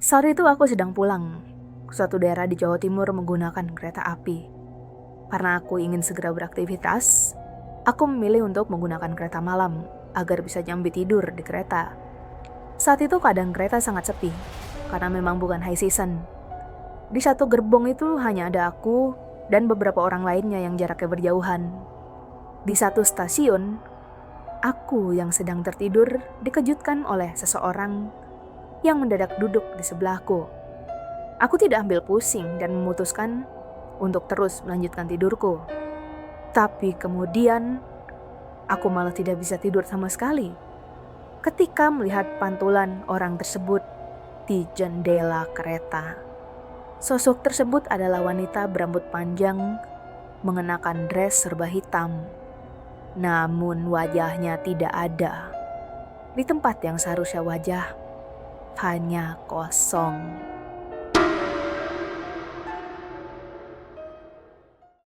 Saat itu aku sedang pulang ke suatu daerah di Jawa Timur menggunakan kereta api. Karena aku ingin segera beraktivitas, aku memilih untuk menggunakan kereta malam agar bisa nyambi tidur di kereta. Saat itu keadaan kereta sangat sepi, karena memang bukan high season. Di satu gerbong itu hanya ada aku dan beberapa orang lainnya yang jaraknya berjauhan. Di satu stasiun, aku yang sedang tertidur dikejutkan oleh seseorang yang mendadak duduk di sebelahku. Aku tidak ambil pusing dan memutuskan untuk terus melanjutkan tidurku. Tapi kemudian, aku malah tidak bisa tidur sama sekali ketika melihat pantulan orang tersebut di jendela kereta. Sosok tersebut adalah wanita berambut panjang, mengenakan dress serba hitam. Namun wajahnya tidak ada. Di tempat yang seharusnya wajah, hanya kosong.